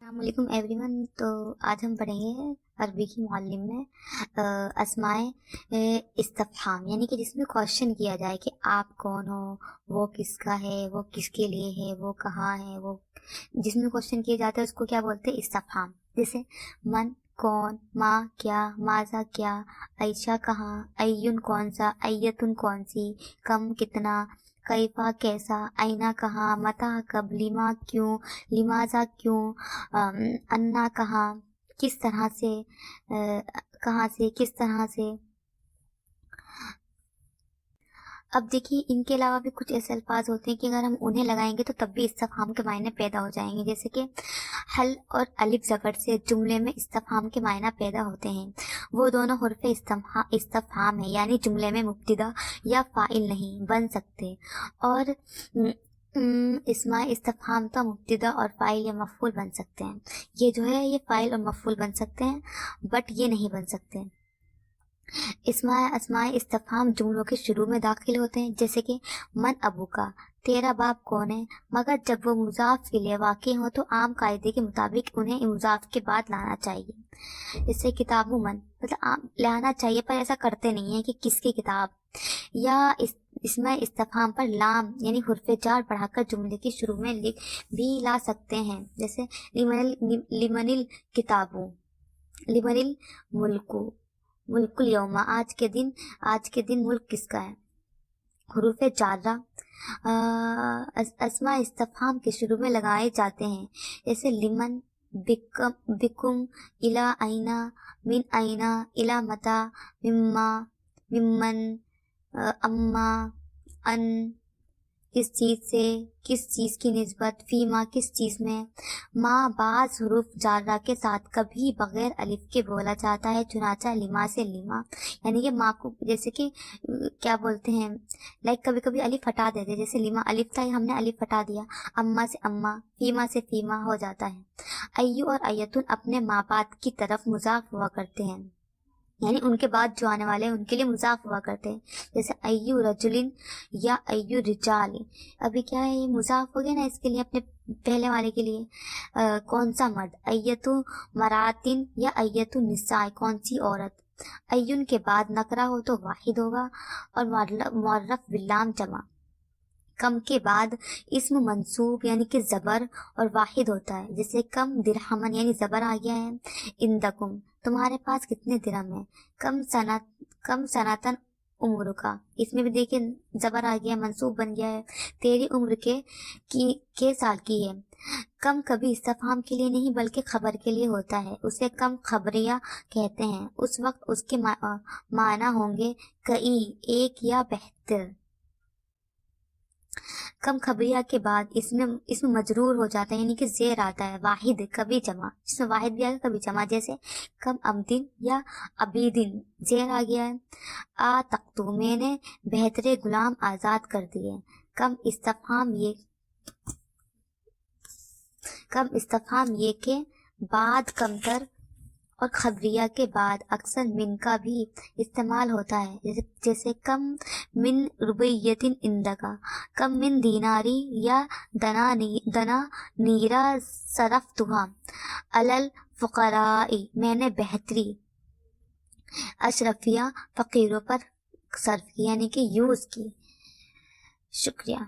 السلام علیکم every one. تو آج ہم پڑھیں گے عربی کی معلم میں اسماء استفہام، یعنی کہ جس میں کوشچن کیا جائے کہ آپ کون ہو، وہ کس کا ہے، وہ کس کے لیے ہے، وہ کہاں ہے. وہ جس میں کوشچن کیا جاتا ہے اس کو کیا بولتے ہیں؟ استفہام. جیسے من کون، ماں کیا، ماذا کیا، عائشہ کہاں، ایون کون سا، ایتن کون سی، کم کتنا، کیفا کیسا، اینا کہاں، متا کب، لما کیوں، لماذا کیوں، انا کہاں، کس طرح سے، کہاں سے، کس طرح سے. اب دیکھیے ان کے علاوہ بھی کچھ ایسے الفاظ ہوتے ہیں کہ اگر ہم انہیں لگائیں گے تو تب بھی استفہام کے معنی پیدا ہو جائیں گے. جیسے کہ حل اور الف زبر سے جملے میں استفہام کے معنی پیدا ہوتے ہیں. وہ دونوں حرف استفہام ہیں، یعنی جملے میں مبتدا یا فاعل نہیں بن سکتے. اور اسماء استفہام تو مبتدا اور فاعل یا مفعول بن سکتے ہیں. یہ جو ہے یہ فاعل اور مفعول بن سکتے ہیں، بٹ یہ نہیں بن سکتے. اسماء استفہام جملوں کے شروع میں داخل ہوتے ہیں. جیسے کہ من ابو کا، تیرا باپ کون ہے، مگر جب وہ مضاف کے لیے واقع ہو تو عام قاعدے کے مطابق انہیں مضاف کے بعد لانا چاہیے. جیسے کتاب من، مطلب لانا چاہیے پر ایسا کرتے نہیں ہیں کہ کس کی کتاب. یا اسماء استفہام پر لام یعنی حرف جار بڑھا کر جملے کی شروع میں بھی لا سکتے ہیں. جیسے لمن الکتابو، لمن الملکو، ملک الیوم، آج کے دن ملک کس کا ہے. حروف جارہ اسماء استفہام کے شروع میں لگائے جاتے ہیں. جیسے لمن، بکم، الی اینا، من اینا، الی متا، مما، ممن، اما، ان، کس چیز سے، کس چیز کی نسبت، فیما کس چیز میں. ماں بعض حروف جارہ کے ساتھ کبھی بغیر الف کے بولا جاتا ہے، چنانچہ لما سے لما، یعنی کہ ماں کو جیسے کہ کیا بولتے ہیں، لائک کبھی کبھی الف ہٹا دیتے، جیسے لما الف تھا ہم نے الف ہٹا دیا. اما سے اما، فیما سے فیما ہو جاتا ہے. ایو اور ایتن اپنے ماں باپ کی طرف مضاف ہوا کرتے ہیں، یعنی ان کے بعد جو آنے والے ہیں ان کے لیے مضاف ہوا کرتے ہیں. جیسے ایو رجلن یا ایو رجال، ابھی کیا ہے یہ مضاف ہو گیا نا اس کے لیے، اپنے پہلے والے کے لیے. کون سا مرد، ایتو مراتن یا ایتو نساء، کون سی عورت. ایون کے بعد نکرہ ہو تو واحد ہوگا اور معرف باللام جمع. کم کے بعد اسم منصوب یعنی کہ زبر اور واحد ہوتا ہے. جیسے کم درہمن یعنی زبر آ گیا ہے. اندکم تمہارے پاس کتنے درہم ہیں. کم سنتن عمر کا، اس میں بھی دیکھیں زبر آ گیا، منصوب بن گیا ہے. تیری عمر کے سال کی ہے. کم کبھی استفہام کے لیے نہیں بلکہ خبر کے لیے ہوتا ہے، اسے کم خبریہ کہتے ہیں. اس وقت اس کے معنی ہوں گے کئی، ایک یا بہتر. کم خبریہ کے بعد اس میں مجرور ہو جاتا ہے، یعنی کہ زیر آتا ہے. واحد کبھی جمع، اس میں واحد بھی آگا کبھی جمع. جیسے کم عبدن یا عبیدن، زیر آ گیا ہے. تختو میں نے بہترے غلام آزاد کر دیے. کم استفہام یہ کہ بعد کمتر اور خبریہ کے بعد اکثر من کا بھی استعمال ہوتا ہے. جیسے کم من ربیتن اندکا، کم من دیناری یا دنا نیرا صرفتہا علل فقرائی، میں نے بہتری اشرفیہ فقیروں پر صرف کی، یعنی کہ یوز کی. شکریہ.